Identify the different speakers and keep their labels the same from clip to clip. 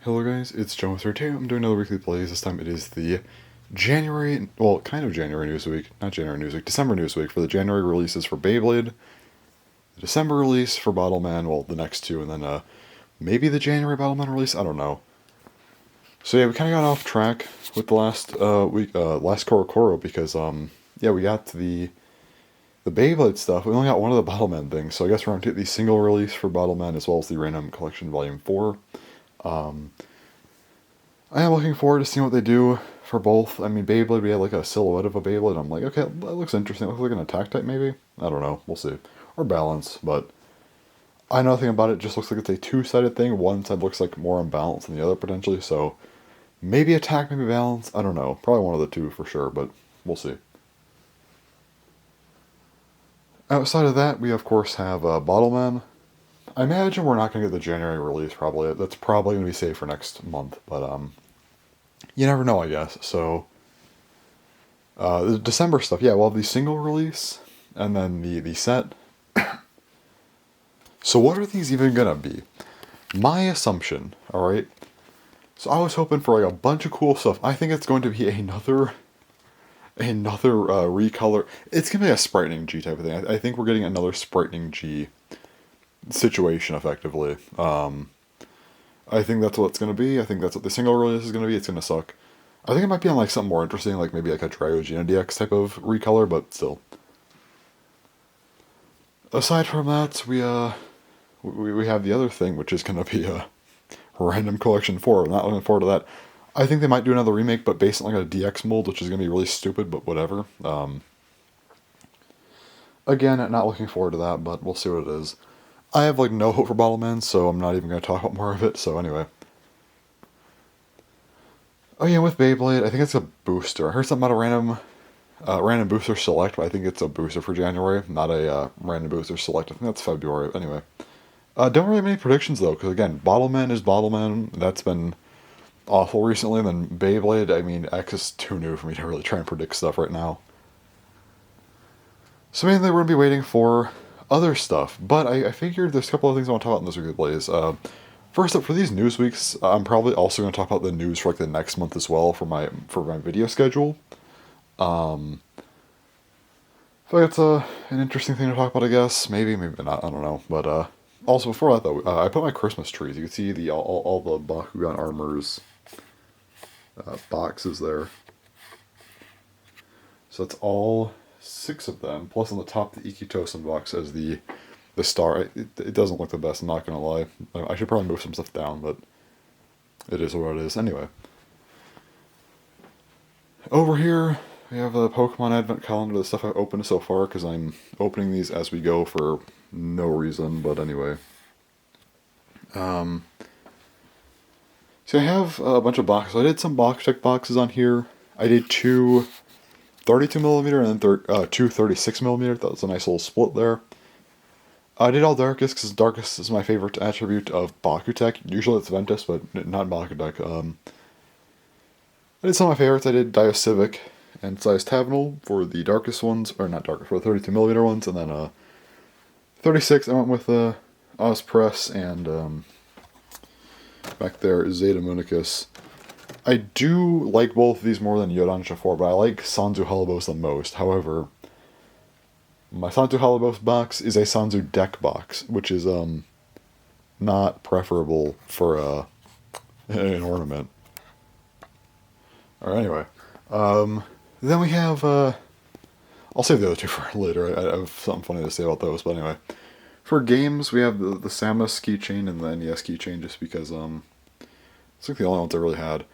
Speaker 1: Hello guys, it's Joe32. I'm doing another weekly plays. This time it is the January, well, kind of January news week, not January news week, December news week for the January releases for Beyblade, the December release for Battleman, well, the next two, and then maybe the January Battleman release, I don't know. So yeah, we kind of got off track with the last last Korokoro because yeah, we got the Beyblade stuff. We only got one of the Battleman things, so I guess we're gonna take the single release for Battleman as well as the Random Collection Volume 4. I am looking forward to seeing what they do for both. I mean, Beyblade, we had like a silhouette of a Beyblade. I'm like, okay, that looks interesting. It looks like an attack type, maybe? I don't know. We'll see. Or balance, but I know nothing about it. It just looks like it's a two-sided thing. One side looks like more unbalanced than the other, potentially, so maybe attack, maybe balance. I don't know. Probably one of the two for sure, but we'll see. Outside of that, we of course have Bottleman. I imagine we're not going to get the January release, probably. That's probably going to be saved for next month, but you never know, I guess. So, the December stuff, yeah, we'll have the single release, and then the set. So what are these even gonna be? My assumption, alright? So I was hoping for like a bunch of cool stuff. I think it's going to be another recolor. It's gonna be a Sprightening G type of thing. I think we're getting another Sprightening G situation, effectively. I think that's what it's gonna be. I think that's what the single release is gonna be. It's gonna suck. I think it might be on like something more interesting, like maybe like a Dryogena DX type of recolor, but still. Aside from that, we have the other thing, which is gonna be a Random Collection 4. I'm not looking forward to that. I think they might do another remake, but based on like a DX mold, which is gonna be really stupid, but whatever. Again, not looking forward to that, but we'll see what it is. I have like no hope for Bottleman, so I'm not even gonna talk about more of it. So anyway. Oh yeah, with Beyblade, I think it's a booster. I heard something about a random booster select, but I think it's a booster for January, not a random booster select. I think that's February. Anyway, don't really have any predictions though, because again, Bottleman is Bottleman. That's been awful recently. And then Beyblade, I mean, X is too new for me to really try and predict stuff right now. So mainly we're gonna be waiting for other stuff, but I figured there's a couple of things I want to talk about in this weekly plays. First up, for these news weeks, I'm probably also going to talk about the news for like the next month as well for my video schedule. I feel like it's an interesting thing to talk about, I guess. Maybe not. I don't know. But also before that though, I put my Christmas trees. You can see the all the Bakugan Armors boxes there. So that's all 6 of them. Plus on the top, the Ikitosen box as the star. It doesn't look the best, I'm not gonna lie. I should probably move some stuff down, but it is what it is. Anyway. Over here, we have the Pokemon Advent Calendar, the stuff I've opened so far, because I'm opening these as we go for no reason, but anyway. So I have a bunch of boxes. I did some box check boxes on here. I did 2 32mm and then 2 36mm. That was a nice little split there. I did all Darkus because Darkus is my favorite attribute of Bakutech. Usually it's Ventus, but not Bakutech. I did some of my favorites. I did Diocivic and Size Tavenel for the darkest ones, or not darkest, for the 32mm ones, and then 36 I went with Ozpress and back there Zeta Municus. I do like both of these more than Yodansha 4, but I like Sanzu Halibos the most. However, my Sanzu Halibos box is a Sanzu deck box, which is not preferable for an ornament. Alright, anyway. Then we have I'll save the other two for later. I have something funny to say about those, but anyway. For games, we have the Samus keychain and the NES keychain, just because it's like the only ones I really had.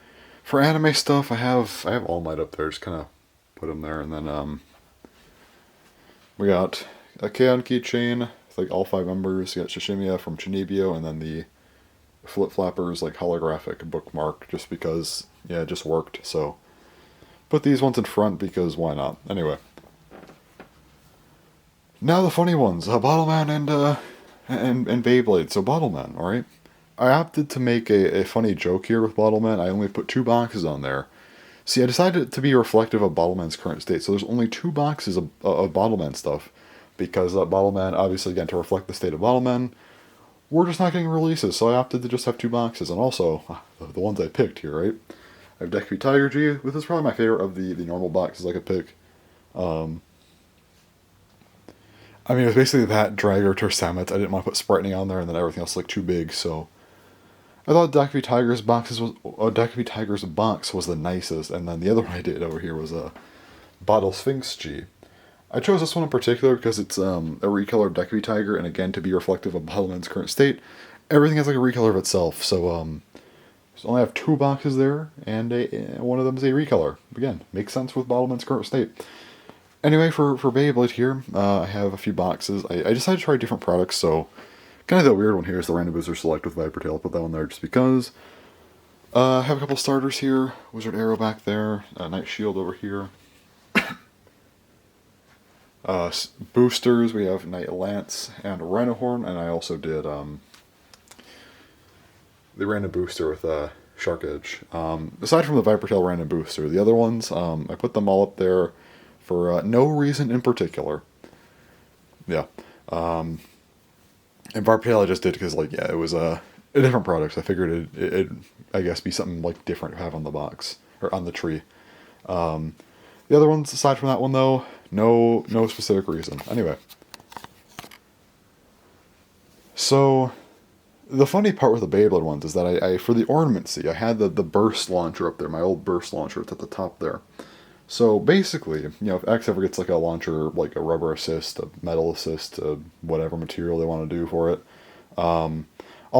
Speaker 1: For anime stuff, I have All Might up there, just kind of put them there, and then we got a K-On! Keychain with like all 5 members. You got Shishimiya from Chinibio, and then the Flip Flappers like holographic bookmark, just because, yeah, it just worked. So put these ones in front because why not? Anyway. Now the funny ones, Bottleman and Beyblade. So Bottleman, alright? I opted to make a funny joke here with Bottleman. I only put 2 boxes on there. See, I decided to be reflective of Bottleman's current state. So there's only 2 boxes of Bottleman stuff. Because Bottleman, obviously, again, to reflect the state of Bottleman, were just not getting releases, so I opted to just have 2 boxes. And also, the ones I picked here, right? I have Deku Tiger G, which is probably my favorite of the normal boxes I could pick. I mean, it was basically that Dragger Samet. I didn't want to put Spriteny on there, and then everything else looked too big, so I thought Deku Tiger's box was the nicest, and then the other one I did over here was a Bottle Sphinx G. I chose this one in particular because it's a recolor of Deku Tiger, and again, to be reflective of Bottleman's current state, everything has like a recolor of itself, so I only have 2 boxes there, and one of them is a recolor. Again, makes sense with Bottleman's current state. Anyway, for Beyblade here, I have a few boxes. I decided to try different products, so kind of the weird one here is the Random Booster Select with Viper Tail. I'll put that one there just because. I have a couple starters here. Wizard Arrow back there. Night Shield over here. Boosters, we have Knight Lance and Rhinohorn, and I also did the random booster with Shark Edge. Aside from the Viper Tail random booster, the other ones, I put them all up there for no reason in particular. Yeah. And Viper Tail I just did because, like, yeah, it was a different product. So I figured it'd, I guess, be something, like, different to have on the box, or on the tree. The other ones, aside from that one, though, no specific reason. Anyway. So, the funny part with the Beyblade ones is that I for the ornamency, I had the burst launcher up there, my old burst launcher. It's at the top there. So basically, you know, if X ever gets like a launcher, like a rubber assist, a metal assist, whatever material they want to do for it, I'll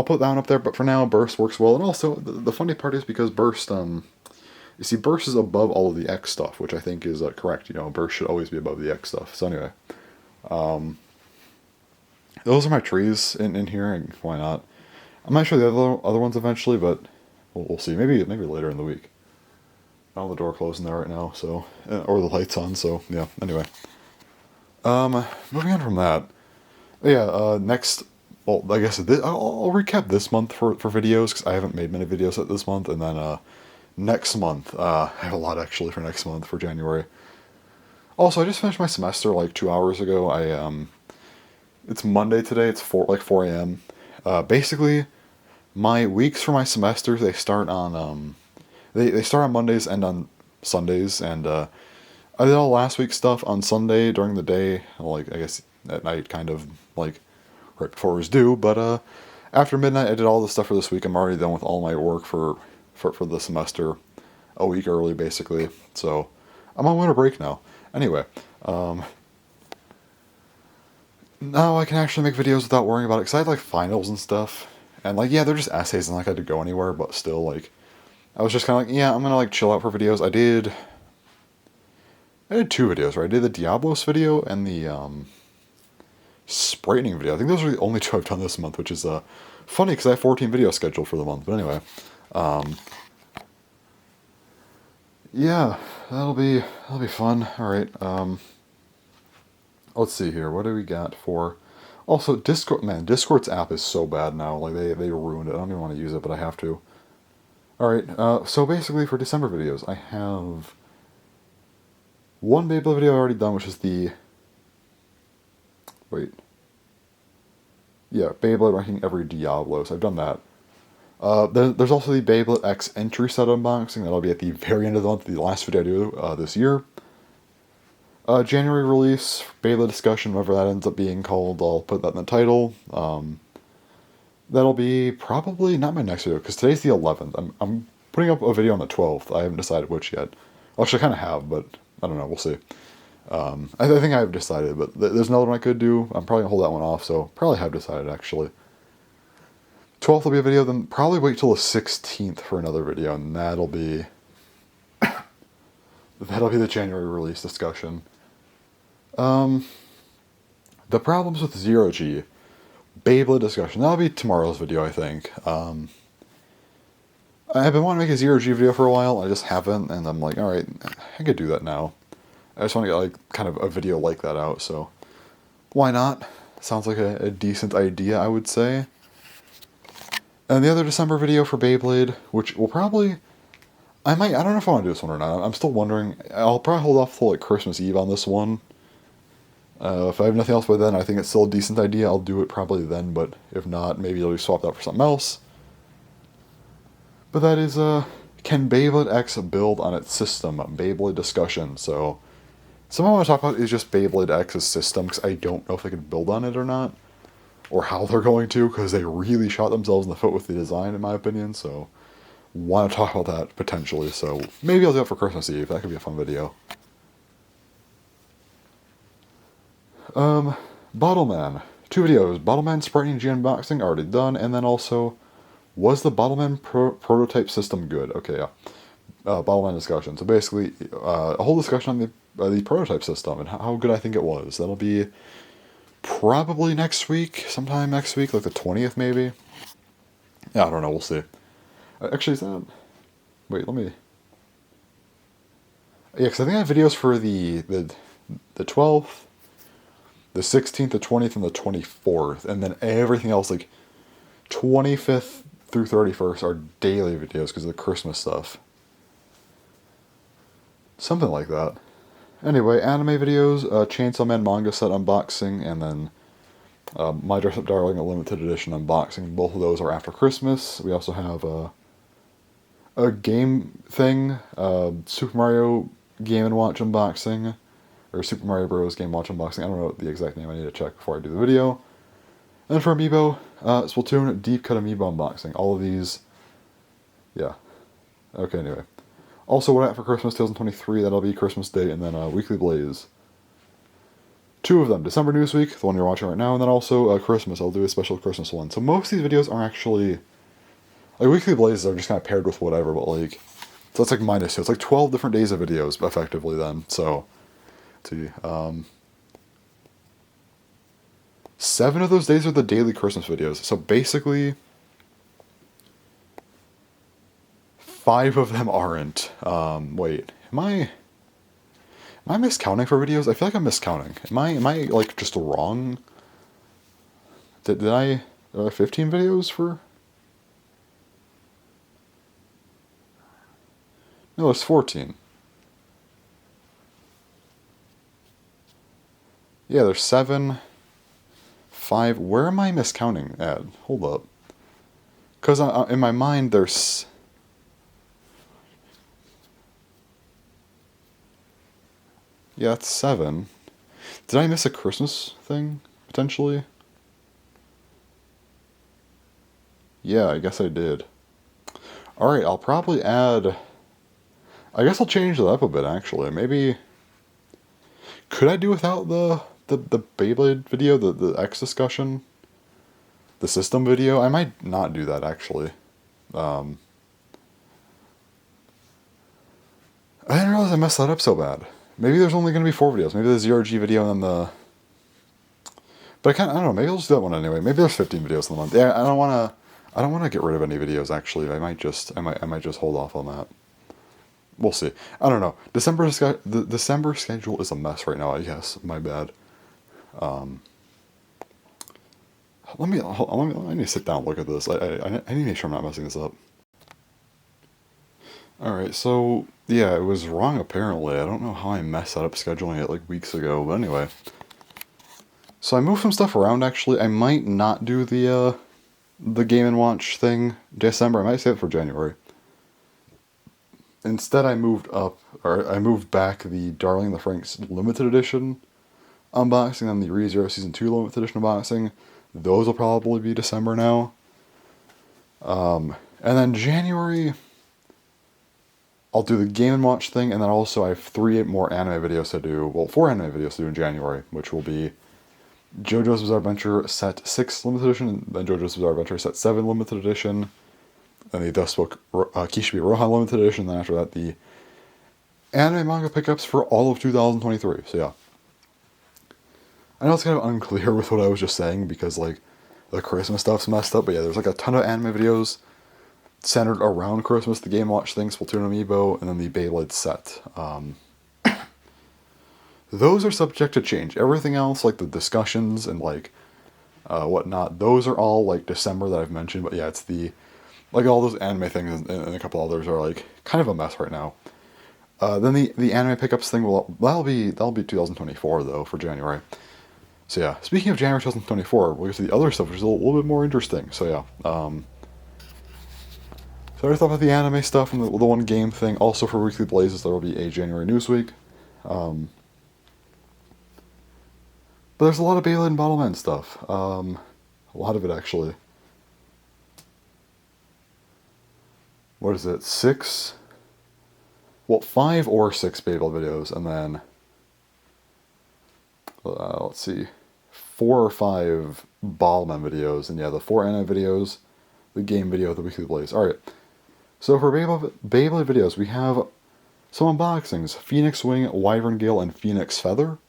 Speaker 1: put that one up there. But for now, burst works well. And also, the funny part is because burst, you see, burst is above all of the X stuff, which I think is correct. You know, burst should always be above the X stuff. So anyway, those are my trees in here, and why not? I might show the other ones eventually, but we'll see. Maybe later in the week. I don't have the door closed in there right now, so or the lights on. So yeah. Anyway, moving on from that. Yeah. Next. Well, I guess I'll recap this month for videos because I haven't made many videos this month, and then next month I have a lot actually for next month for January. Also, I just finished my semester like 2 hours ago. It's Monday today. It's 4 a.m. Basically, my weeks for my semesters, they start on they start on Mondays, end on Sundays, and I did all last week's stuff on Sunday during the day, like I guess at night, kind of like right before it was due. But after midnight, I did all the stuff for this week. I'm already done with all my work for the semester, a week early basically. So I'm on winter break now. Anyway, now I can actually make videos without worrying about it because I had like finals and stuff. And, like, yeah, they're just essays, and, like, I had to go anywhere, but still, like, I was just kind of like, yeah, I'm gonna, like, chill out for videos. I did 2 videos, right? I did the Diablos video and the, Sprightening video. I think those are the only 2 I've done this month, which is, funny, because I have 14 videos scheduled for the month. But anyway, yeah, that'll be fun. Alright, let's see here. What do we got for... Also, Discord, man, Discord's app is so bad now. Like, they ruined it. I don't even want to use it, but I have to. Alright, so basically for December videos, I have one Beyblade video I already done, which is the... Wait. Yeah, Beyblade ranking every Diablo, so I've done that. There's also the Beyblade X entry set unboxing. That'll be at the very end of the month, the last video I do this year. January release, Beyblade discussion, whatever that ends up being called, I'll put that in the title. That'll be probably not my next video, because today's the 11th. I'm putting up a video on the 12th. I haven't decided which yet. Actually, I kind of have, but I don't know. We'll see. I think I've decided, but there's another one I could do. I'm probably going to hold that one off, so probably have decided, actually. 12th will be a video, then probably wait till the 16th for another video, and that'll be... that'll be the January release discussion. The problems with Zero G, Beyblade discussion. That'll be tomorrow's video, I think. I've been wanting to make a Zero G video for a while. I just haven't, and I'm like, alright, I could do that now. I just want to get, like, kind of a video like that out, so why not? Sounds like a decent idea, I would say. And the other December video for Beyblade, which will probably... I don't know if I want to do this one or not. I'm still wondering. I'll probably hold off till, like, Christmas Eve on this one. If I have nothing else by then, I think it's still a decent idea. I'll do it probably then, but if not, maybe I'll be swapped out for something else. But that is, can Beyblade X build on its system? Beyblade discussion. So, something I want to talk about is just Beyblade X's system, because I don't know if they can build on it or not, or how they're going to, because they really shot themselves in the foot with the design, in my opinion, so want to talk about that potentially, so maybe I'll do it for Christmas Eve. That could be a fun video. Bottleman. 2 videos. Bottleman Sprite and G unboxing, already done, and then also, was the Bottleman prototype system good? Okay, yeah. Bottleman discussion. So basically, a whole discussion on the prototype system and how good I think it was. That'll be probably next week, sometime next week, like the 20th maybe. Yeah, I don't know, we'll see. Actually, is that... Wait, let me... Yeah, because I think I have videos for the 12th, the 16th, the 20th, and the 24th, and then everything else, like, 25th through 31st are daily videos because of the Christmas stuff. Something like that. Anyway, anime videos, Chainsaw Man manga set unboxing, and then My Dress Up Darling, a limited edition unboxing. Both of those are after Christmas. We also have a game thing, Super Mario Game & Watch unboxing, or Super Mario Bros. Game Watch unboxing. I don't know the exact name, I need to check before I do the video. And for Amiibo, Splatoon Deep Cut Amiibo unboxing. All of these, yeah. Okay, anyway. Also, what I got for Christmas 2023, that'll be Christmas Day, and then Weekly Blaze. 2 of them, December Newsweek, the one you're watching right now, and then also Christmas, I'll do a special Christmas one. So most of these videos are actually, like, Weekly Blazes are just kind of paired with whatever, but like, so it's like -2. It's like 12 different days of videos, effectively then, so, let's see, 7 of those days are the daily Christmas videos, so basically, 5 of them aren't. Wait, am I miscounting for videos? I feel like I'm miscounting. Am I like just wrong? Did I 15 videos for? No, it's 14. Yeah, there's 7, 5. Where am I miscounting at? Hold up. Because in my mind there's... Yeah, it's 7. Did I miss a Christmas thing, potentially? Yeah, I guess I did. Alright, I'll probably add... I guess I'll change that up a bit, actually. Maybe... Could I do without the Beyblade video, the X discussion? The system video? I might not do that, actually. I didn't realize I messed that up so bad. Maybe there's only going to be 4 videos. Maybe the 0G video and then the... But I don't know, maybe I'll just do that one anyway. Maybe there's 15 videos in the month. Yeah, I don't want to get rid of any videos, actually. I might just hold off on that. We'll see. I don't know. The December schedule is a mess right now, I guess. My bad. I need to sit down and look at this. I need to make sure I'm not messing this up. Alright, so, yeah, it was wrong apparently. I don't know how I messed that up scheduling it like weeks ago, but anyway. So I moved some stuff around actually. I might not do the Game & Watch thing December. I might save it for January. Instead I moved back the Darling in the Franxx limited edition unboxing and the ReZero Season 2 limited edition unboxing. Those will probably be December now. And then January... I'll do the Game & Watch thing, and then also I have 3 more anime videos to do. Well, 4 anime videos to do in January, which will be JoJo's Bizarre Adventure Set 6 Limited Edition, and then JoJo's Bizarre Adventure Set 7 Limited Edition, and the Dust Book Kishibe Rohan Limited Edition, and then after that the anime manga pickups for all of 2023, so yeah. I know it's kind of unclear with what I was just saying, because like, the Christmas stuff's messed up, but yeah, there's like a ton of anime videos centered around Christmas, the Game & Watch thing, Splatoon Amiibo, and then the Beyblade set. Those are subject to change. Everything else, like the discussions and like whatnot, those are all like December that I've mentioned, but yeah, it's the, like all those anime things and a couple others are like kind of a mess right now. Then the anime pickups thing that'll be 2024 though for January. So yeah, speaking of January 2024, we'll get to the other stuff, which is a little bit more interesting. So yeah, so I thought about the anime stuff and the one game thing. Also for Weekly Blazes, there will be a January news week. But there's a lot of Beyblade and Bottlemen stuff. A lot of it actually. What is it? 6? Well, 5 or 6 Beyblade videos, and then let's see, 4 or 5 Bottlemen videos, and yeah, the 4 anime videos, the game video, the Weekly Blaze. All right. So for Beyblade videos, we have some unboxings: Phoenix Wing, Wyvern Gale, and Phoenix Feather.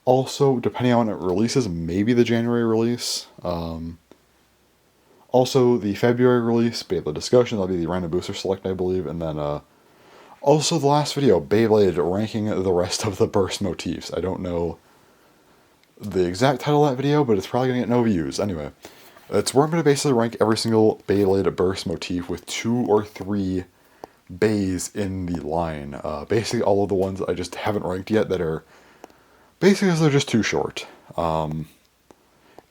Speaker 1: Also, depending on when it releases, maybe the January release. Also, the February release, Beyblade Discussion, that'll be the Random Booster Select, I believe. And then, also the last video, Beyblade ranking the rest of the burst motifs. I don't know the exact title of that video, but it's probably going to get no views. Anyway, it's where I'm going to basically rank every single Beyblade burst motif with 2 or 3 bays in the line. Basically all of the ones I just haven't ranked yet that are basically because they're just too short.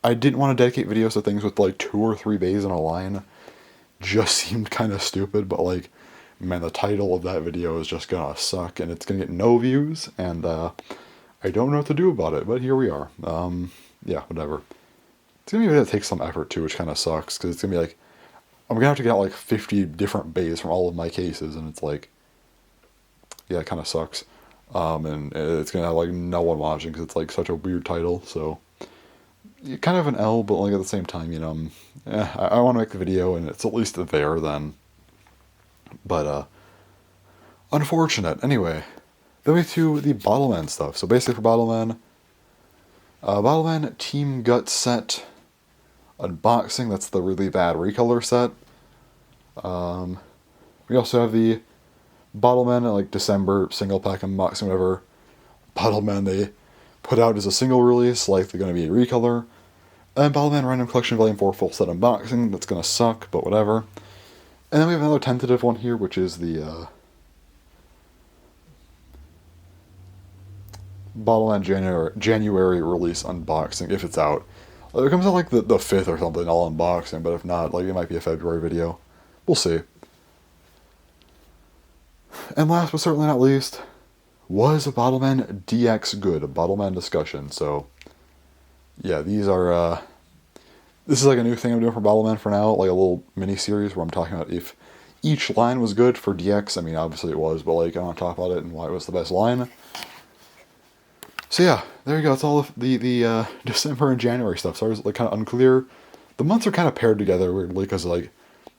Speaker 1: I didn't want to dedicate videos to things with like 2 or 3 bays in a line. Just seemed kind of stupid, but like, man, the title of that video is just gonna suck, and it's gonna get no views, and I don't know what to do about it, but here we are. Yeah, whatever. It's gonna be a video that takes some effort too, which kind of sucks, because it's gonna be like, I'm gonna have to get out like 50 different bays from all of my cases, and it's like, yeah, it kind of sucks. And it's gonna have like no one watching, because it's like such a weird title, so kind of an L, but like at the same time, you know, I want to make the video, and it's at least there then. But unfortunate. Anyway, then we to the Bottlemen stuff. So basically for Bottlemen, Bottlemen Team Gut set unboxing. That's the really bad recolor set. We also have the Bottlemen like December single pack unboxing, whatever. Bottlemen they put out as a single release, like they're going to be a recolor. And Bottlemen Random Collection Volume 4 full set unboxing. That's going to suck, but whatever. And then we have another tentative one here, which is the Bottlemen January release unboxing, if it's out. It comes out like the 5th or something, I'll unboxing, but if not, like it might be a February video. We'll see. And last but certainly not least, was a Bottlemen DX good? A Bottlemen discussion. So, yeah, these are, this is like a new thing I'm doing for Bottlemen for now, like a little mini-series where I'm talking about if each line was good for DX. I mean, obviously it was, but like I want to talk about it and why it was the best line. So yeah, there you go. It's all the December and January stuff. So I was like kind of unclear. The months are kind of paired together weirdly because like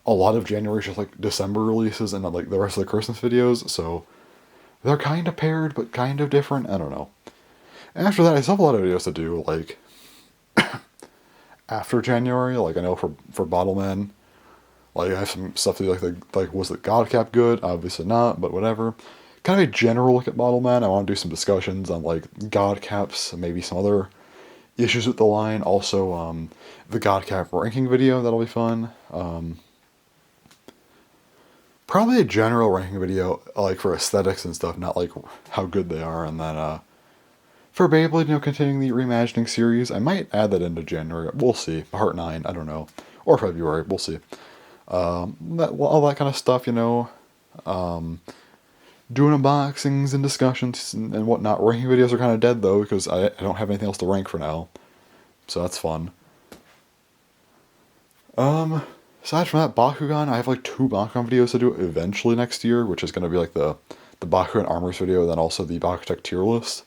Speaker 1: a lot of January is just like December releases and then like the rest of the Christmas videos. So they're kind of paired but kind of different. I don't know. And after that, I still have a lot of videos to do like after January. Like I know for Bottlemen, like I have some stuff to do like was the God Cap good? Obviously not, but whatever. Kind of a general look at Bottlemen. I want to do some discussions on like God Caps, maybe some other issues with the line. Also, the God Cap ranking video, that'll be fun. Probably a general ranking video, like for aesthetics and stuff, not like how good they are. And then for Beyblade, you know, continuing the reimagining series, I might add that into January. We'll see. Part 9, I don't know, or February. We'll see. All that kind of stuff, you know. Doing unboxings and discussions and whatnot. Ranking videos are kind of dead though because I don't have anything else to rank for now, so that's fun. Aside from that, Bakugan, I have like 2 Bakugan videos to do eventually next year, which is going to be like the Bakugan Armors video, then also the Bakutech tier list.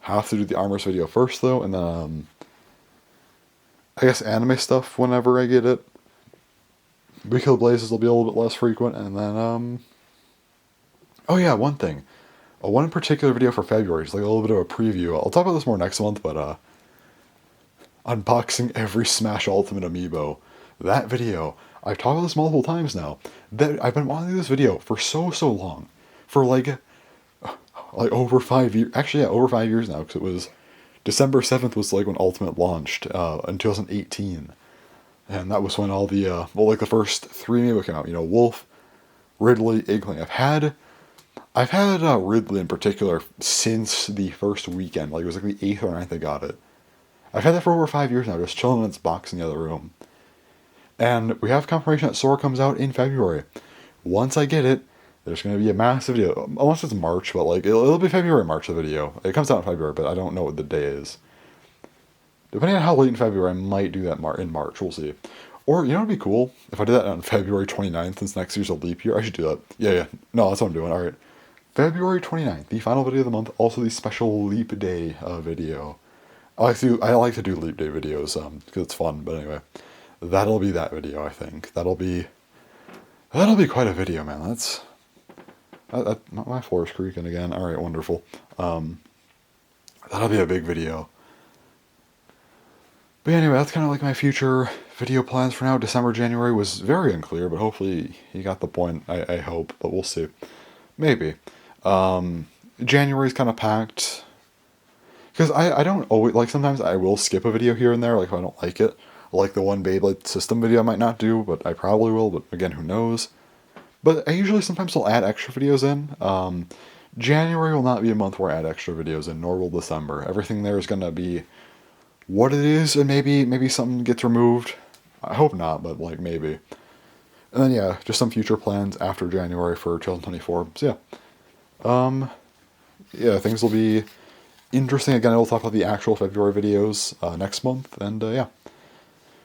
Speaker 1: Have to do the Armors video first though, and then I guess anime stuff whenever I get it. Weekly Blazes will be a little bit less frequent, and then oh yeah, one thing. One particular video for February is like a little bit of a preview. I'll talk about this more next month, but unboxing every Smash Ultimate amiibo. That video, I've talked about this multiple times now. That I've been wanting to do this video for so long. For like over 5 years. Actually, yeah, over 5 years now, because it was December 7th was like when Ultimate launched in 2018. And that was when all the, well, like the first 3 amiibo came out. You know, Wolf, Ridley, Inkling. I've had I've had Ridley in particular since the first weekend. Like, it was like the 8th or ninth I got it. I've had that for over 5 years now, just chilling in its box in the other room. And we have confirmation that Sora comes out in February. Once I get it, there's going to be a massive video. Unless it's March, but like it'll be February, March, the video. It comes out in February, but I don't know what the day is. Depending on how late in February, I might do that in March. We'll see. Or, you know, it'd be cool if I did that on February 29th, since next year's a leap year. I should do that. Yeah. No, that's what I'm doing. All right. February 29th, the final video of the month, also the special leap day video. I like to do leap day videos because it's fun. But anyway, that'll be that video. I think that'll be quite a video, man. My floor is creaking again. All right, wonderful. That'll be a big video. But anyway, that's kind of like my future video plans for now. December, January was very unclear, but hopefully you got the point. I hope, but we'll see. Maybe. January's kind of packed. Because I don't always, like, sometimes I will skip a video here and there, like if I don't like it. Like the one Beyblade system video I might not do, but I probably will, but again, who knows. But I usually sometimes will add extra videos in. January will not be a month where I add extra videos in, nor will December. Everything there is going to be what it is, and maybe something gets removed. I hope not, but like maybe. And then yeah, just some future plans after January for 2024. So yeah, things will be interesting. Again, I will talk about the actual February videos next month, and yeah.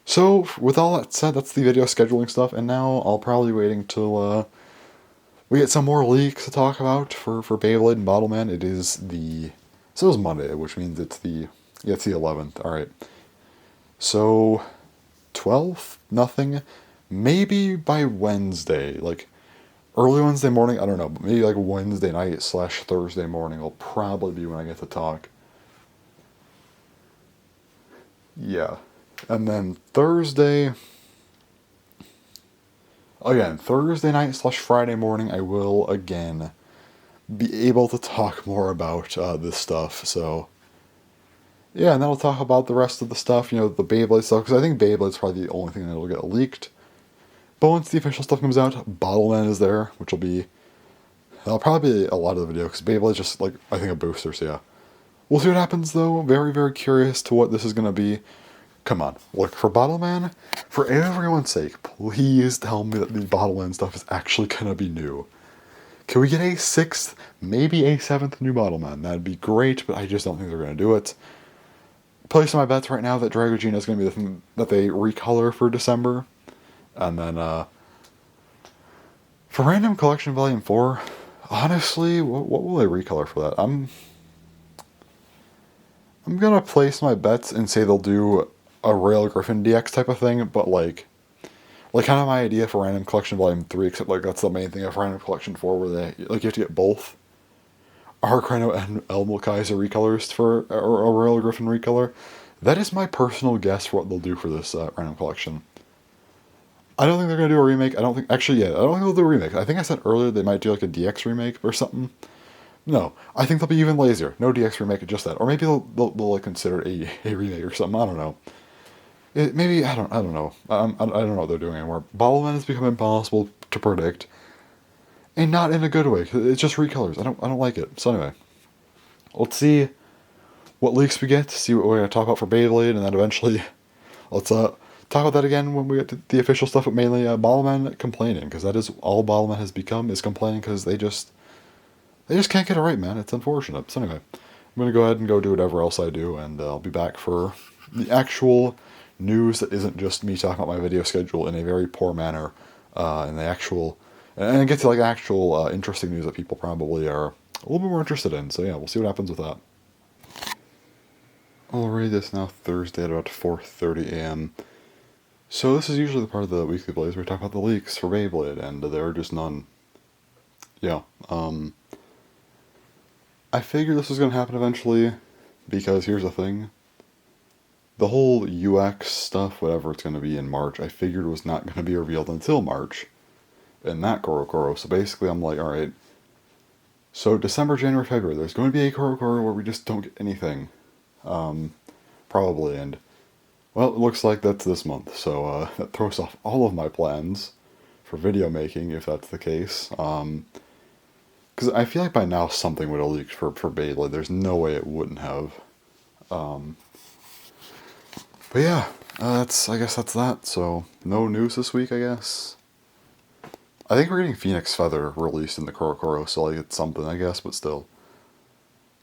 Speaker 1: So with all that said, that's the video scheduling stuff, and now I'll probably be waiting till we get some more leaks to talk about for Beyblade and Bottleman. It is Monday, which means it's the 11th. All right. So 12th, nothing. Maybe by Wednesday, like early Wednesday morning. I don't know, but maybe like Wednesday night / Thursday morning will probably be when I get to talk. Yeah, and then Thursday. Again, Thursday night / Friday morning, I will again be able to talk more about this stuff. So, yeah, and then I'll talk about the rest of the stuff, the Beyblade stuff, because I think Beyblade's probably the only thing that'll get leaked. But once the official stuff comes out, Bottleman is there, which that'll probably be a lot of the video, because Beyblade's just, like, I think a booster, so yeah. We'll see what happens, though. Very, very curious to what this is going to be. Come on, look, for Bottleman, for everyone's sake, please tell me that the Bottleman stuff is actually going to be new. Can we get a 6th, maybe a 7th new Bottleman? That'd be great, but I just don't think they're going to do it. Placing my bets right now that Dragogena is going to be the thing that they recolor for December. And then, for Random Collection Volume 4, honestly, what will they recolor for that? I'm going to place my bets and say they'll do a Rail Griffin DX type of thing, but like kind of my idea for Random Collection Volume 3, except like that's the main thing of Random Collection 4, where you have to get both Arc Rhino and Elmo Kaiser recolors for a Rail Griffin recolor. That is my personal guess for what they'll do for this Random Collection. I don't think they're going to do a remake. I don't think they'll do a remake. I think I said earlier they might do like a DX remake or something. No, I think they'll be even lazier. No DX remake, just that. Or maybe they'll like consider a remake or something. I don't know. Maybe I don't know. I don't know what they're doing anymore. Bottleman has become impossible to predict, and not in a good way. It's just recolors. I don't like it. So anyway, let's see what leaks we get. See what we're gonna talk about for Beyblade, and then eventually, let's talk about that again when we get to the official stuff. But mainly Bottleman complaining, because that is all Bottleman has become, is complaining because they just can't get it right, man. It's unfortunate. So anyway, I'm gonna go ahead and go do whatever else I do, and I'll be back for the actual news that isn't just me talking about my video schedule in a very poor manner, and get to like actual interesting news that people probably are a little bit more interested in. So yeah, we'll see what happens with that. Alright, it's now Thursday at about 4:30 a.m. So this is usually the part of the Weekly Blaze where we talk about the leaks for Beyblade, and there are just none. Yeah, I figured this was going to happen eventually, because here's the thing. The whole UX stuff, whatever it's going to be in March, I figured was not going to be revealed until March. And that Korokoro. So basically I'm like, alright. So December, January, February, there's going to be a Korokoro where we just don't get anything. Probably. And, well, it looks like that's this month. So that throws off all of my plans for video making, if that's the case. Because I feel like by now something would have leaked for Beyblade. There's no way it wouldn't have. Um, but yeah, I guess that's that. So no news this week, I guess. I think we're getting Phoenix Feather released in the Korokoro, so like it's something, I guess, but still.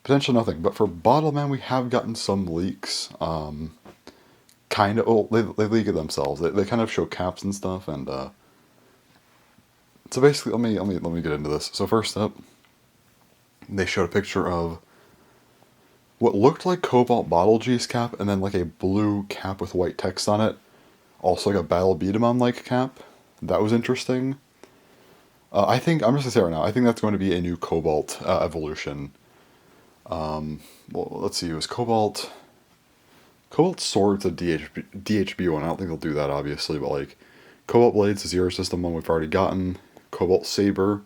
Speaker 1: Potentially nothing. But for Bottleman, we have gotten some leaks. Kind of. Oh, they leak it themselves. They kind of show caps and stuff, and so basically, let me get into this. So first up, they showed a picture of what looked like Cobalt Bottle G's cap, and then like a blue cap with white text on it. Also like a Battle Beat 'em on like cap. That was interesting. I think I'm just gonna say right now. I think that's going to be a new Cobalt evolution. Well, let's see. It was Cobalt Sword's a DHB one. I don't think they'll do that obviously, but like Cobalt Blade's the Zero System one we've already gotten. Cobalt Saber,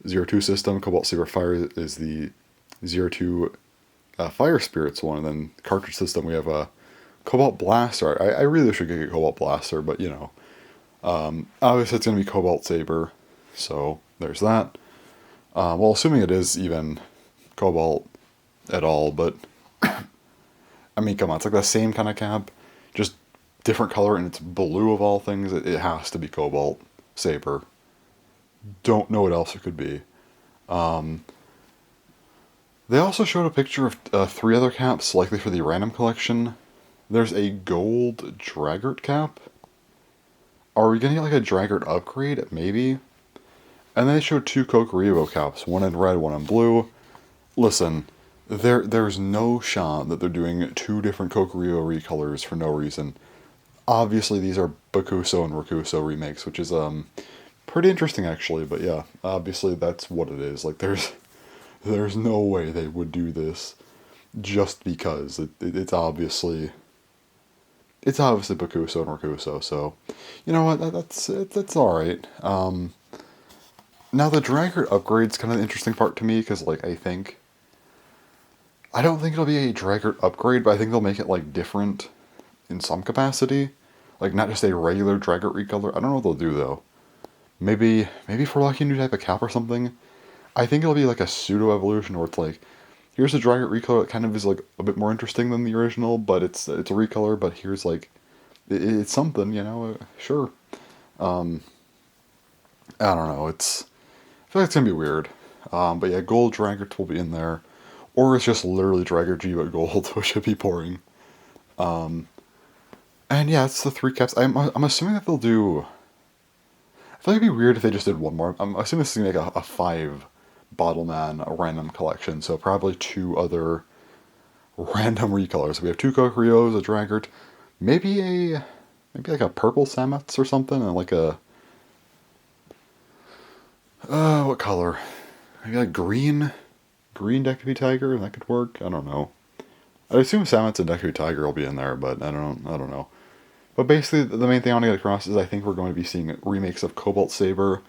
Speaker 1: Zero Two system. Cobalt Saber Fire is the Zero Two Fire Spirits one, and then cartridge system we have a Cobalt Blaster. I really should get a Cobalt Blaster, but you know, obviously it's gonna be Cobalt Saber, so there's that. Well, assuming it is even Cobalt at all, but I mean, come on, it's like the same kind of cap, just different color, and it's blue of all things. It has to be Cobalt Saber. Don't know what else it could be. They also showed a picture of three other caps, likely for the random collection. There's a gold Draggart cap. Are we gonna get like a Draggart upgrade? Maybe. And then they showed two Kokuryuo caps, one in red, one in blue. Listen, there's no shot that they're doing two different Kokuryuo recolors for no reason. Obviously, these are Bakuso and Rakuso remakes, which is pretty interesting actually. But yeah, obviously that's what it is. Like there's no way they would do this just because it's obviously Bakuso and Rakuso. So you know what, that's all right. Now the Draggart upgrade's kind of the interesting part to me because like I don't think it'll be a Draggart upgrade, but I think they'll make it like different in some capacity, like not just a regular Draggart recolor. I don't know what they'll do though. Maybe for like a new type of cap or something. I think it'll be like a pseudo evolution where it's like, here's a Draggart recolor that kind of is like a bit more interesting than the original, but it's a recolor. But here's like, it's something, you know. Sure. I don't know. I feel like it's gonna be weird. But yeah, gold Draggart will be in there, or it's just literally Draggart G but gold, which would be boring. And yeah, it's the three caps. I'm assuming that they'll do. I feel like it'd be weird if they just did one more. I'm assuming this is gonna make a five Bottleman a random collection, so probably two other random recolors. We have two Kokuryos, a Draggart, maybe like a purple Sametsu or something, and like a what color? Maybe like green Deku Tiger. That could work. I don't know. I assume Sametsu and Deku Tiger will be in there, but I don't know. But basically, the main thing I want to get across is I think we're going to be seeing remakes of Cobalt Saber,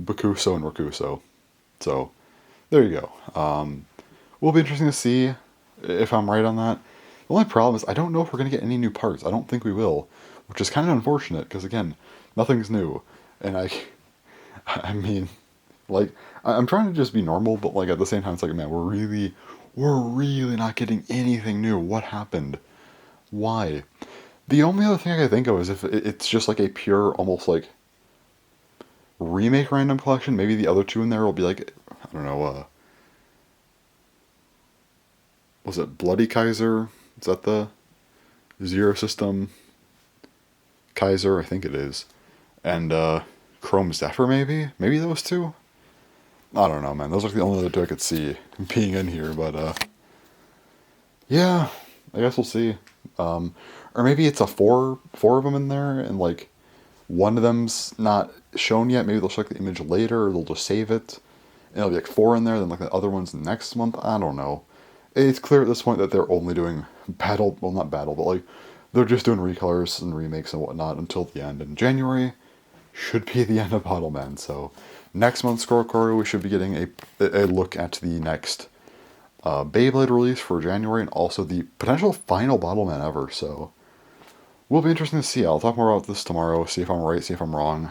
Speaker 1: Bakuso, and Rakuso. So there you go. Will be interesting to see if I'm right on that. The only problem is I don't know if we're going to get any new parts. I don't think we will, which is kind of unfortunate because again, nothing's new, and I mean, like I'm trying to just be normal, but like at the same time, it's like man, we're really not getting anything new. What happened? Why? The only other thing I can think of is if it's just like a pure, almost like remake random collection. Maybe the other two in there will be like I don't know. Was it Bloody Kaiser? Is that the Zero System Kaiser? I think it is. And Chrome Zephyr, maybe those two. I don't know, man. Those are the only other two I could see being in here, but yeah, I guess we'll see. Or maybe it's a four of them in there, and like one of them's not shown yet. Maybe they'll show like the image later, or they'll just save it, and it'll be like four in there. Then like the other one's next month. I don't know. It's clear at this point that they're only doing not battle, but like they're just doing recolors and remakes and whatnot until the end. In January should be the end of Bottleman. So next month's Korokoro, we should be getting a look at the next Beyblade release for January, and also the potential final Bottleman ever. So will be interesting to see. I'll talk more about this tomorrow. See if I'm right. See if I'm wrong.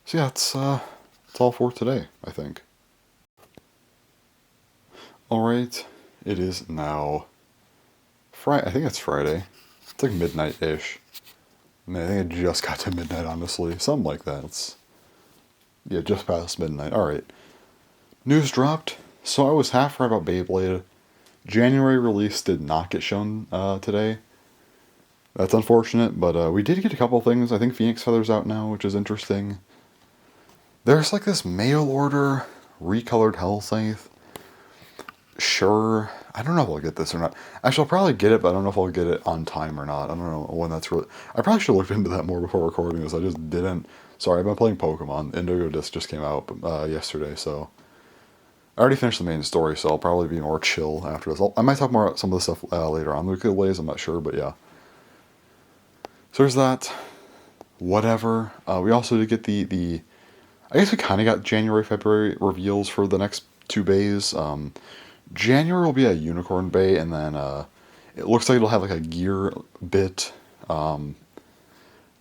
Speaker 1: So yeah, that's all for today, I think. Alright, it is now Friday. I think it's Friday. It's like midnight-ish. I think it just got to midnight, honestly. Something like that. It's, yeah, just past midnight. Alright. News dropped. So I was half right about Beyblade. January release did not get shown today. That's unfortunate, but we did get a couple things. I think Phoenix Feather's out now, which is interesting. There's like this mail order recolored Hell Scythe. Sure. I don't know if I'll get this or not. Actually, I'll probably get it, but I don't know if I'll get it on time or not. I don't know when that's really... I probably should have looked into that more before recording this. I just didn't. Sorry, I've been playing Pokemon. Indigo Disc just came out yesterday, so... I already finished the main story, so I'll probably be more chill after this. I might talk more about some of the stuff later on. The giveaways, I'm not sure, but yeah. So there's that. Whatever. We also did get the I guess we kind of got January, February reveals for the next 2 bays. January will be a Unicorn Bay, and then it looks like it'll have like a gear bit. And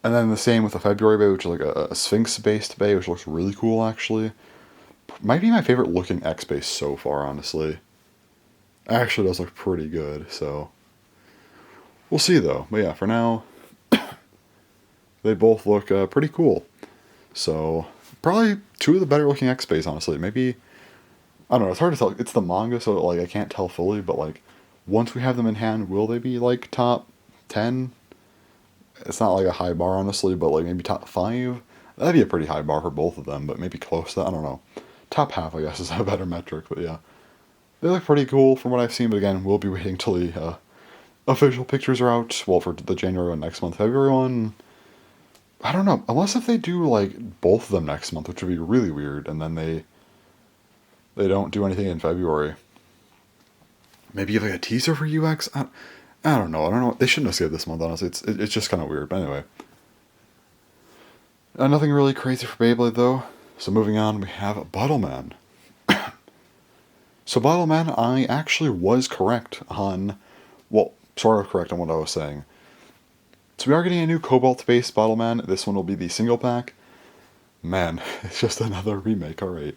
Speaker 1: then the same with the February Bay, which is like a Sphinx-based bay, which looks really cool, actually. Might be my favorite looking X base so far, honestly. Actually does look pretty good, so... We'll see, though. But yeah, for now, they both look pretty cool. So, probably 2 of the better looking X base, honestly. Maybe... I don't know, it's hard to tell. It's the manga, so like I can't tell fully, but like once we have them in hand, will they be like top 10? It's not like a high bar, honestly, but like maybe top 5? That'd be a pretty high bar for both of them, but maybe close to that. I don't know. Top half, I guess, is a better metric, but yeah. They look pretty cool from what I've seen, but again, we'll be waiting till the official pictures are out. Well, for the January one, next month, February one. I don't know. Unless if they do like both of them next month, which would be really weird, and then they don't do anything in February. Maybe give like a teaser for UX? I don't know. I don't know. They shouldn't have skipped this month, honestly. It's just kind of weird. But anyway. Nothing really crazy for Beyblade, though. So moving on, we have Bottleman. So Bottleman, I actually was correct on... Well, sort of correct on what I was saying. So we are getting a new Cobalt-based Bottleman. This one will be the single pack. Man, it's just another remake, alright.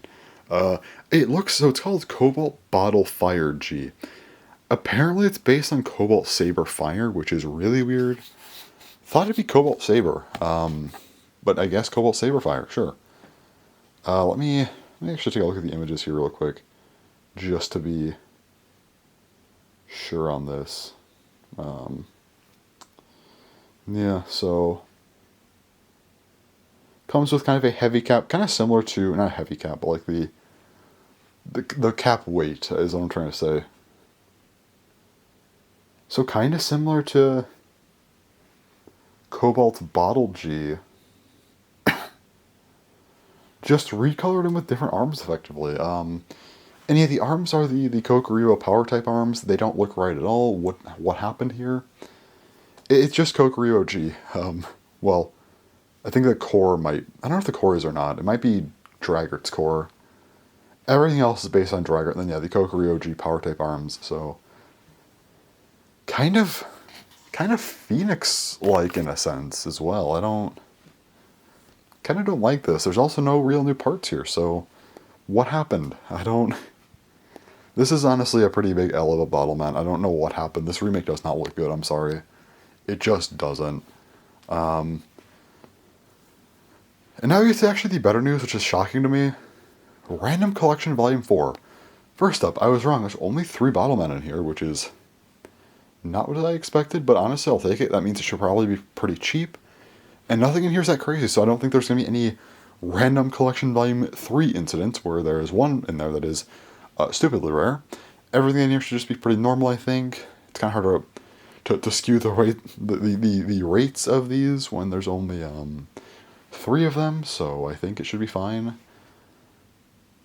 Speaker 1: It looks, so it's called Cobalt Bottle Fire G. Apparently it's based on Cobalt Saber Fire, which is really weird. Thought it'd be Cobalt Saber, but I guess Cobalt Saber Fire, sure. Let me actually take a look at the images here real quick, just to be sure on this. Yeah, so... Comes with kind of a heavy cap, kind of similar to, not a heavy cap, but like the cap weight is what I'm trying to say. So kind of similar to Cobalt Bottle G. Just recolored them with different arms, effectively. And yeah, the arms are the Kokuryuo power type arms. They don't look right at all. What happened here? It's just Kokuryuo G. Well... I think the core might... I don't know if the core is or not. It might be Draggert's core. Everything else is based on Draggart. And then, yeah, the Kokuryuo G power-type arms. So, kind of Phoenix-like in a sense as well. Kind of don't like this. There's also no real new parts here. So, what happened? This is honestly a pretty big L of a Bottleman. I don't know what happened. This remake does not look good. I'm sorry. It just doesn't. And now it's actually the better news, which is shocking to me. Random Collection Volume 4. First up, I was wrong. There's only 3 Bottlemen in here, which is not what I expected, but honestly, I'll take it. That means it should probably be pretty cheap. And nothing in here is that crazy, so I don't think there's going to be any Random Collection Volume 3 incidents where there is one in there that is stupidly rare. Everything in here should just be pretty normal, I think. It's kind of hard to skew the rates of these when there's only... 3 of them, so I think it should be fine.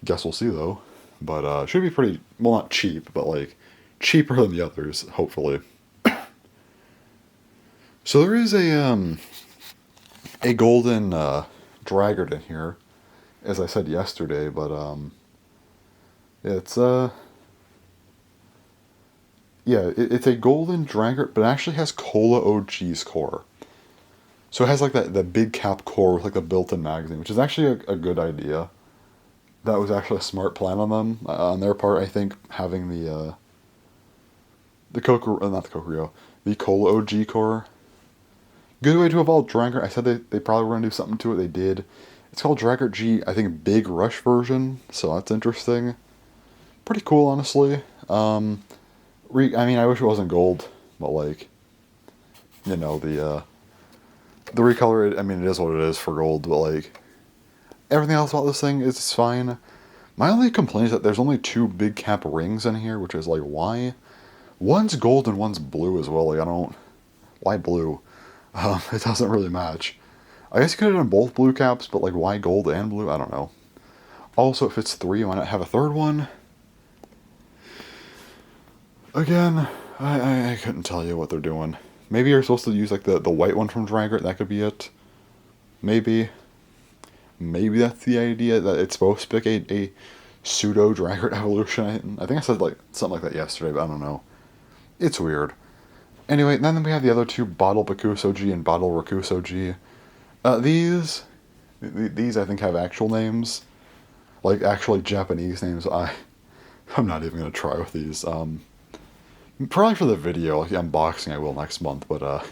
Speaker 1: Guess we'll see, though. But, it should be pretty, well, not cheap, but, like, cheaper than the others, hopefully. So there is a golden, Draggart in here, as I said yesterday, but, it's, yeah, it's a golden Draggart, but it actually has Cola OG's core. So it has like that big cap core with like the built-in magazine, which is actually a good idea. that was actually a smart plan on them, on their part. I think having the not the Kokoro, the Cola OG core. Good way to evolve Dragon. I said they probably were going to do something to it. They did. It's called Dragon G, I think, Big Rush version, so that's interesting. Pretty cool, honestly. I mean, I wish it wasn't gold, but like, you know, the recolor. I mean, it is what it is for gold, but like, everything else about this thing is fine. My only complaint is that there's only two big cap rings in here, which is like, why? One's gold and one's blue as well. Like, I don't. Why blue? It doesn't really match. I guess you could have done both blue caps, but like, why gold and blue? I don't know. Also, if it's three, why not have a third one? Again, I couldn't tell you what they're doing. Maybe you're supposed to use like the white one from Dragon. That could be it. Maybe. Maybe that's the idea, that it's supposed to be like a pseudo Dragon evolution. I think I said like something like that yesterday, but I don't know. It's weird. Anyway, then we have the other two, Bottle Bakusoji and Bottle Rakusoji. These I think have actual names, like actually Japanese names. I'm not even gonna try with these. Probably for the video, like the unboxing, I will next month. But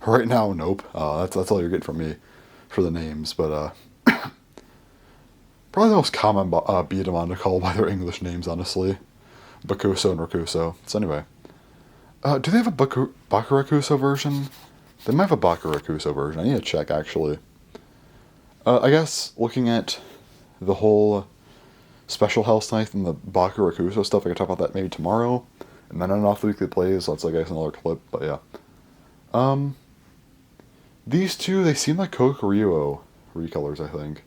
Speaker 1: right now, nope. That's all you're getting from me for the names. But probably the most common beat 'em on to call by their English names, honestly. Bakuso and Rakuso. So anyway, do they have a Bakurakuso version? They might have a Bakurakuso version. I need to check actually. I guess looking at the whole special Hell's Knight and the Bakurakuso stuff, I can talk about that maybe tomorrow. And then on off the weekly plays, so that's I guess another clip, but yeah. These two, they seem like Kokoryu recolors, I think.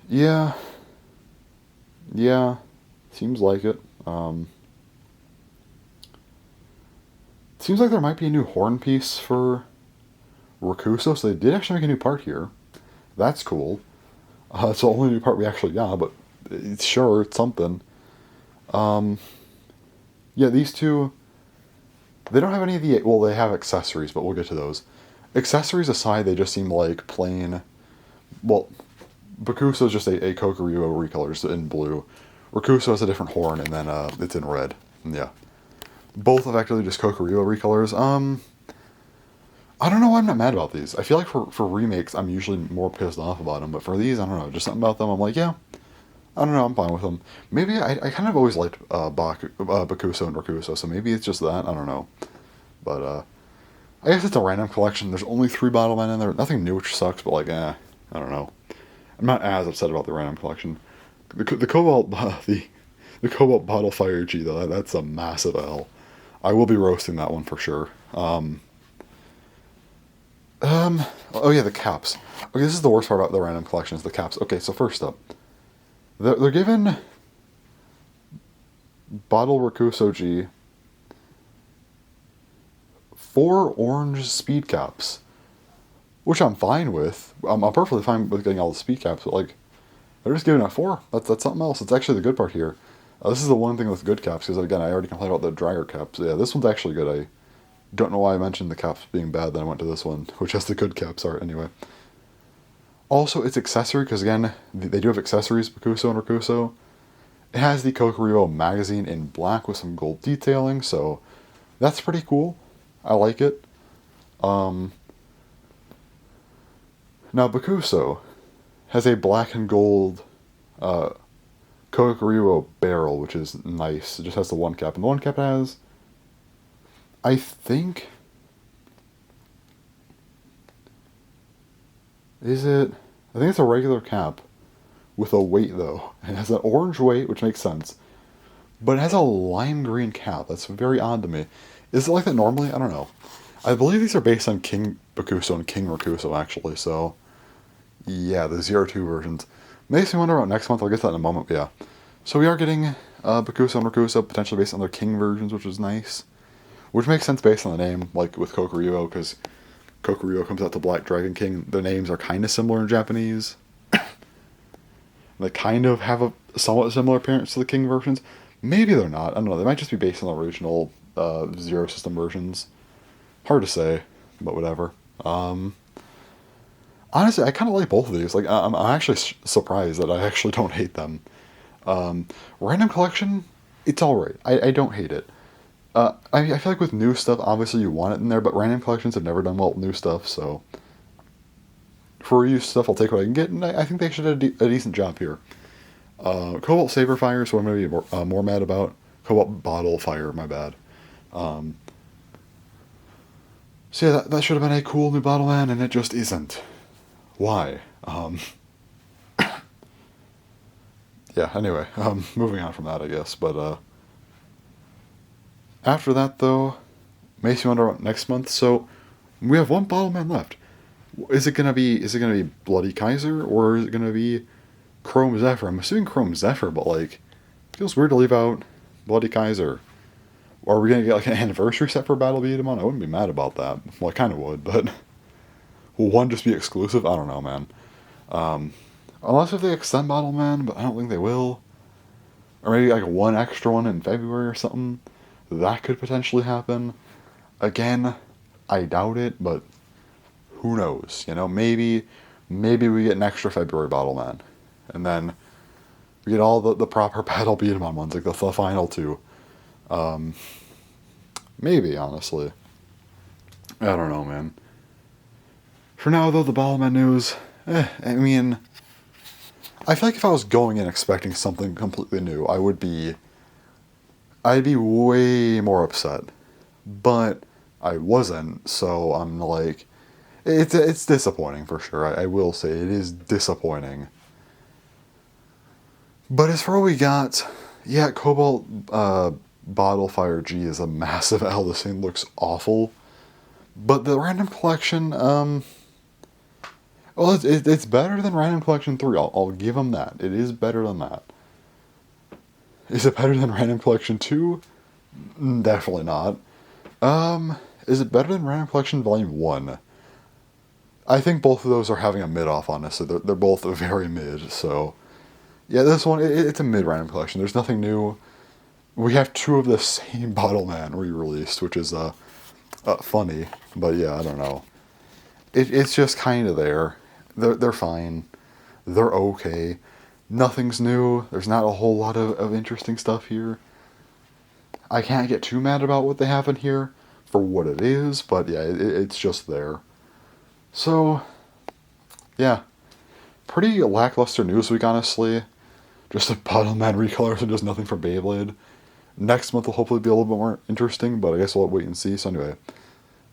Speaker 1: Yeah. Yeah. Seems like it. Seems like there might be a new horn piece for Rakuso, so they did actually make a new part here. That's cool. It's the only new part we actually got, but sure, it's something. Yeah, these two, they don't have any of the, well, they have accessories, but we'll get to those. Accessories aside, they just seem like plain, well, Bakuso is just a Kokoryu recolors in blue. Rakuso has a different horn, and then it's in red. Yeah. Both effectively just Kokoryu recolors. I don't know why I'm not mad about these. I feel like for remakes, I'm usually more pissed off about them, but for these, I don't know, just something about them, I'm like, yeah, I don't know, I'm fine with them. Maybe I kind of always liked Bakuso and Rakuso, so maybe it's just that, I don't know. But, I guess it's a random collection. There's only 3 bottle men in there. Nothing new, which sucks, but like, I don't know. I'm not as upset about the random collection. The Cobalt, the Cobalt Bottle Fire G, though, that's a massive L. I will be roasting that one for sure. Oh yeah, the caps. Okay, this is the worst part about the random collection, is the caps. Okay, so first up, they're given Bottle Rakusoji 4 orange speed caps, which I'm fine with. I'm perfectly fine with getting all the speed caps, but like, they're just giving it 4. That's something else. It's actually the good part here. This is the one thing with good caps, because again, I already complained about the Dragger caps. Yeah, this one's actually good. I don't know why I mentioned the caps being bad, then I went to this one, which has the good caps art anyway. Also, it's accessory, because again, they do have accessories, Bakuso and Rakuso. It has the Kokoryu magazine in black with some gold detailing, so that's pretty cool. I like it. Now, Bakuso has a black and gold Kokoryu barrel, which is nice. It just has the one cap, and the one cap has, I think, is it? I think it's a regular cap with a weight, though. It has an orange weight, which makes sense. But it has a lime green cap. That's very odd to me. Is it like that normally? I don't know. I believe these are based on King Bakuso and King Rakuso, actually. So, yeah, the 02 versions. Makes me wonder about next month. I'll get to that in a moment, but yeah. So we are getting Bakuso and Rakuso potentially based on their King versions, which is nice. Which makes sense based on the name, like with Kokoryu, because Kokoryu comes out to Black Dragon King. The names are kind of similar in Japanese. They kind of have a somewhat similar appearance to the King versions. Maybe they're not. I don't know. They might just be based on the original Zero System versions. Hard to say, but whatever. Honestly, I kind of like both of these. Like, I'm actually surprised that I actually don't hate them. Random collection, it's alright. I don't hate it. I feel like with new stuff, obviously you want it in there, but random collections have never done well with new stuff, so for used stuff, I'll take what I can get, and I think they should have a decent job here. Cobalt Saber Fire, so I'm going to be more mad about. Cobalt Bottle Fire, my bad. So yeah, that should have been a cool new Bottle Man, and it just isn't. Why? Yeah, anyway, moving on from that, I guess, but after that, though, makes me wonder about next month. So we have one Bottle Man left. Is it gonna be Bloody Kaiser, or is it gonna be Chrome Zephyr? I'm assuming Chrome Zephyr, but like, it feels weird to leave out Bloody Kaiser. Or are we gonna get like an anniversary set for Battle Beat'em on? I wouldn't be mad about that. Well, I kind of would, but will one just be exclusive? I don't know, man. Unless if they extend Bottle Man, but I don't think they will. Or maybe like one extra one in February or something. That could potentially happen. Again, I doubt it, but who knows? You know, maybe we get an extra February Bottle Man, and then we get all the proper Battle Beat 'em on ones, like the final two. Maybe, honestly. I don't know, man. For now, though, the Bottle Man news, I mean, I feel like if I was going in expecting something completely new, I'd be way more upset. But I wasn't, so I'm like, it's disappointing for sure. I will say it is disappointing. But as for what we got, yeah, Cobalt Bottle Fire G is a massive L. This thing looks awful. But the random collection, well, it's better than Random Collection 3. I'll give them that. It is better than that. Is it better than Random Collection 2? Definitely not. Is it better than Random Collection Volume 1? I think both of those are having a mid-off, honestly. They're both very mid, so... Yeah, this one, it's a mid-random collection. There's nothing new. We have two of the same Bottle Man re-released, which is funny. But yeah, I don't know. It's just kind of there. They're fine. They're okay. Nothing's new. There's not a whole lot of interesting stuff here. I can't get too mad about what they have in here for what it is, but yeah, it's just there. So, yeah. Pretty lackluster news week, honestly. Just a Bottle Man recolors and just nothing for Beyblade. Next month will hopefully be a little bit more interesting, but I guess we'll wait and see. So anyway,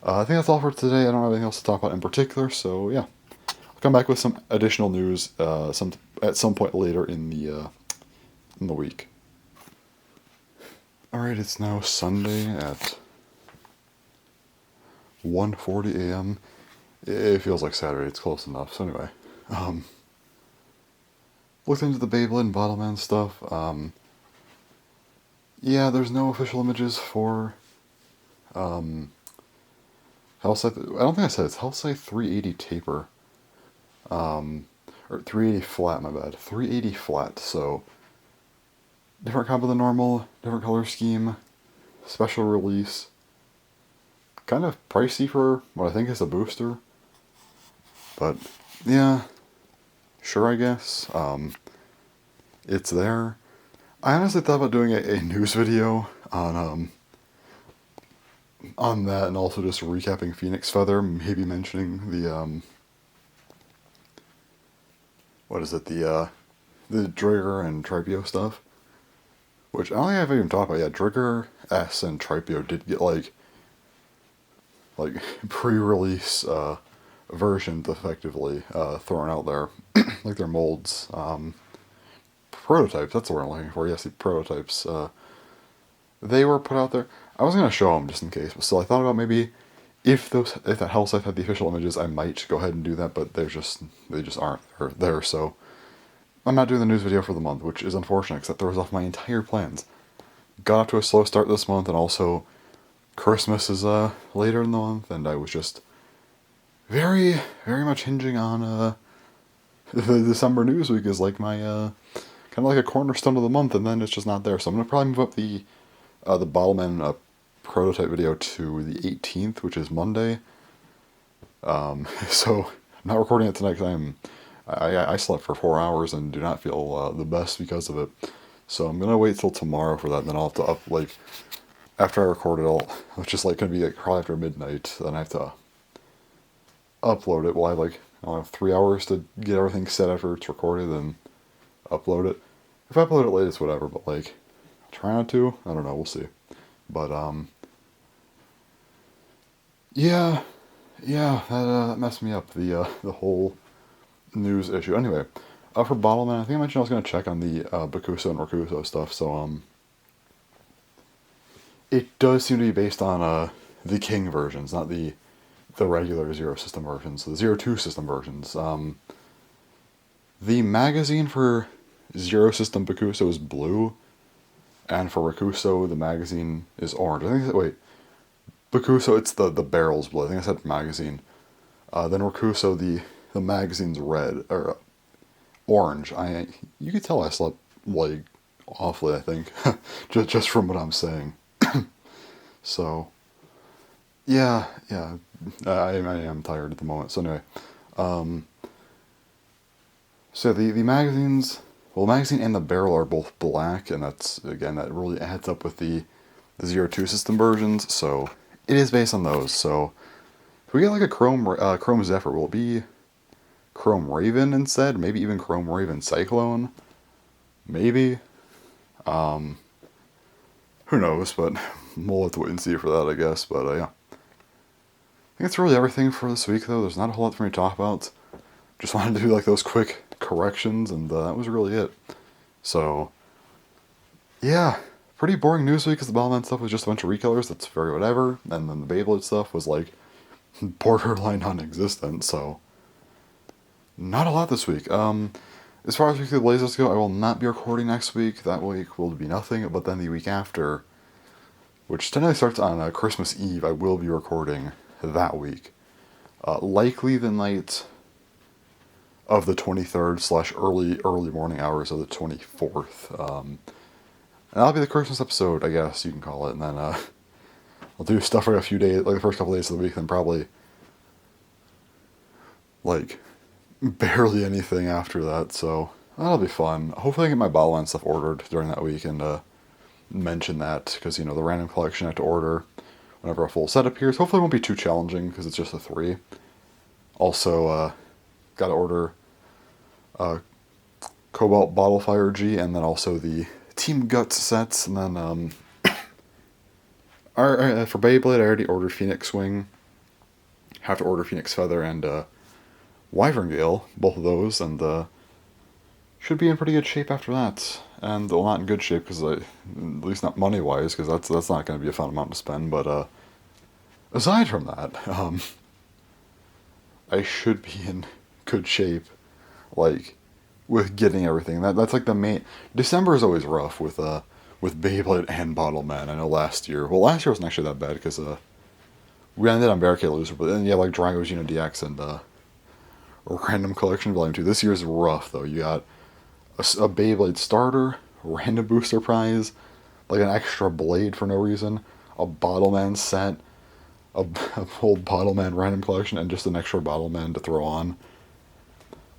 Speaker 1: I think that's all for today. I don't have anything else to talk about in particular, so yeah. I'll come back with some additional news at some point later in the week. Alright, it's now Sunday at 1:40 a.m. It feels like Saturday, it's close enough. So anyway, looked into the Beyblade and Bottle Man stuff. Yeah, there's no official images for Hellscythe. I don't think I said it's Hellscythe 380 Taper. Or 380 flat, my bad. 380 flat, so different combo than normal, different color scheme, special release. Kind of pricey for what I think is a booster. But yeah, sure, I guess. It's there. I honestly thought about doing a news video on that, and also just recapping Phoenix Feather, maybe mentioning the what is it, the Drigger and Tripio stuff, which I don't think I've even talked about. Yeah, Drigger S and Tripio did get like pre-release versions effectively thrown out there, like their molds, prototypes. That's the word I'm looking for. Yes, the prototypes. They were put out there. I was gonna show them just in case, but still, I thought about maybe if that Hellscythe had the official images, I might go ahead and do that. But they just aren't there. So I'm not doing the news video for the month, which is unfortunate because that throws off my entire plans. Got off to a slow start this month, and also Christmas is later in the month, and I was just very, very much hinging on the December news week is like my kind of like a cornerstone of the month, and then it's just not there. So I'm gonna probably move up the Bottleman prototype video to the 18th, which is Monday. So I'm not recording it tonight because I slept for 4 hours and do not feel the best because of it. So I'm gonna wait till tomorrow for that, and then I'll have to after I record it all, which is like gonna be like probably after midnight. Then I have to upload it. Well, I have I'll have 3 hours to get everything set after it's recorded, then upload it. If I upload it late, it's whatever. But try not to. I don't know. We'll see. But yeah, yeah, that messed me up. The whole news issue. Anyway, for Bottleman, I think I mentioned I was gonna check on the Bakuso and Rakuso stuff. So it does seem to be based on the King versions, not the regular Zero System versions, the Zero Two System versions. The magazine for Zero System Bakuso is blue, and for Rakuso the magazine is orange. I think wait, Bakuso it's the barrel's blue. I think I said magazine. Then Rakuso the magazine's red or orange. You could tell I slept awfully. I think just from what I'm saying. So yeah, yeah, I am tired at the moment. So anyway, so the magazines, well, the magazine and the barrel are both black, and that's again that really adds up with the Zero Two System versions. So it is based on those. So if we get a Chrome Zephyr, will it be Chrome Raven instead? Maybe even Chrome Raven Cyclone. Maybe. Who knows? But we'll have to wait and see for that, I guess. But yeah. I think that's really everything for this week, though. There's not a whole lot for me to talk about. Just wanted to do those quick corrections, and that was really it. So, yeah, pretty boring news week because the Battleman stuff was just a bunch of recolors. That's very whatever. And then the Beyblade stuff was borderline non-existent. So, not a lot this week. As far as Weekly Blazers go, I will not be recording next week. That week will be nothing. But then the week after, which technically starts on Christmas Eve, I will be recording that week. Likely the night of the 23rd / early morning hours of the 24th. And that'll be the Christmas episode, I guess you can call it. And then I'll do stuff for a few days, the first couple days of the week, then probably barely anything after that. So that'll be fun. Hopefully I get my Battleline stuff ordered during that week and mention that, because the random collection I have to order whenever a full set appears. Hopefully it won't be too challenging because it's just a 3. Also, got to order Cobalt Bottle Fire G, and then also the Team Guts sets, and then for Beyblade I already ordered Phoenix Wing. Have to order Phoenix Feather and Wyvern Gale, both of those, and should be in pretty good shape after that. And well, not in good shape because at least not money wise, because that's not going to be a fun amount to spend. But aside from that, I should be in good shape, with getting everything. That's the main. December is always rough with Beyblade and Bottleman. I know last year wasn't actually that bad because we ended on Barricade Loser, but then Drago Geno DX and Random Collection Volume 2. This year's rough though. You got a Beyblade starter, random booster prize, an extra blade for no reason, a Bottleman set, a whole Bottleman random collection, and just an extra Bottleman to throw on.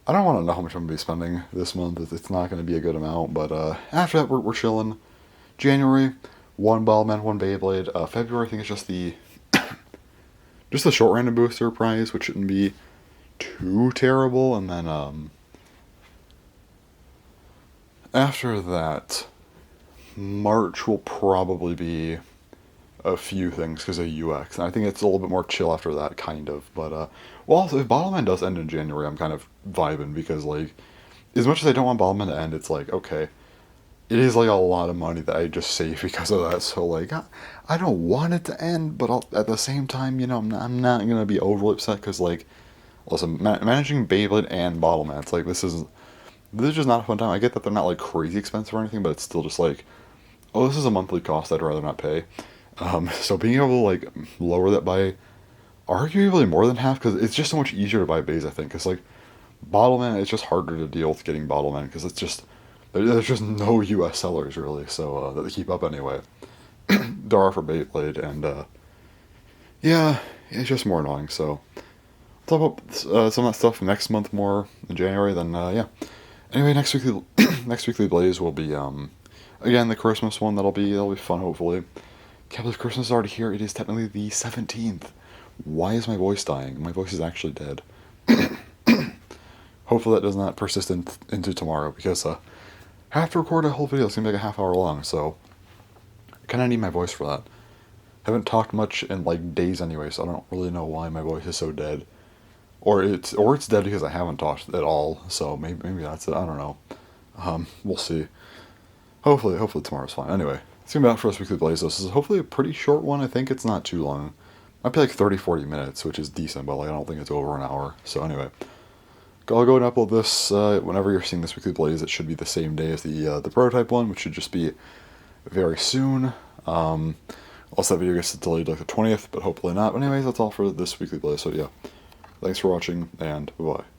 Speaker 1: I don't want to know how much I'm going to be spending this month. It's not going to be a good amount, but after that we're chilling. January, 1 Bottleman, 1 Beyblade. February I think it's just the short random booster prize, which shouldn't be too terrible, and then after that, March will probably be a few things because of UX, and I think it's a little bit more chill after that, kind of. But also, if Bottleman does end in January, I'm kind of vibing because as much as I don't want Bottleman to end, it's okay, it is a lot of money that I just save because of that. So I don't want it to end, but at the same time, I'm not gonna be overly upset because listen, managing Beyblade and Bottleman, it's this is just not a fun time. I get that they're not crazy expensive or anything, but it's still just oh, this is a monthly cost I'd rather not pay. So being able to lower that by arguably more than half, because it's just so much easier to buy bays, I think. Because Bottleman, it's just harder to deal with getting Bottleman because it's just there's just no U.S. sellers really, so that they keep up anyway. There are for Beyblade, and yeah, it's just more annoying. So talk about some of that stuff next month more in January. Then yeah. Anyway, next weekly Blaze will be again the Christmas one. That'll be fun. Hopefully, can't believe Christmas is already here. It is technically the 17th. Why is my voice dying? My voice is actually dead. Hopefully that does not persist into tomorrow because I have to record a whole video. It's gonna be like a half hour long, so I kind of need my voice for that. Haven't talked much in like days anyway, so I don't really know why my voice is so dead. Or it's dead because I haven't talked at all. So maybe that's it. I don't know. We'll see. Hopefully tomorrow's fine. Anyway, it's gonna be out for this weekly Blaze. This is hopefully a pretty short one. I think it's not too long. Might be like 30-40 minutes, which is decent, but like I don't think it's over an hour. So anyway, I'll go and upload this whenever you're seeing this weekly Blaze. It should be the same day as the prototype one, which should just be very soon. Also, that video gets delayed like the 20th, but hopefully not. But anyways, that's all for this weekly Blaze. So yeah, thanks for watching, and bye-bye.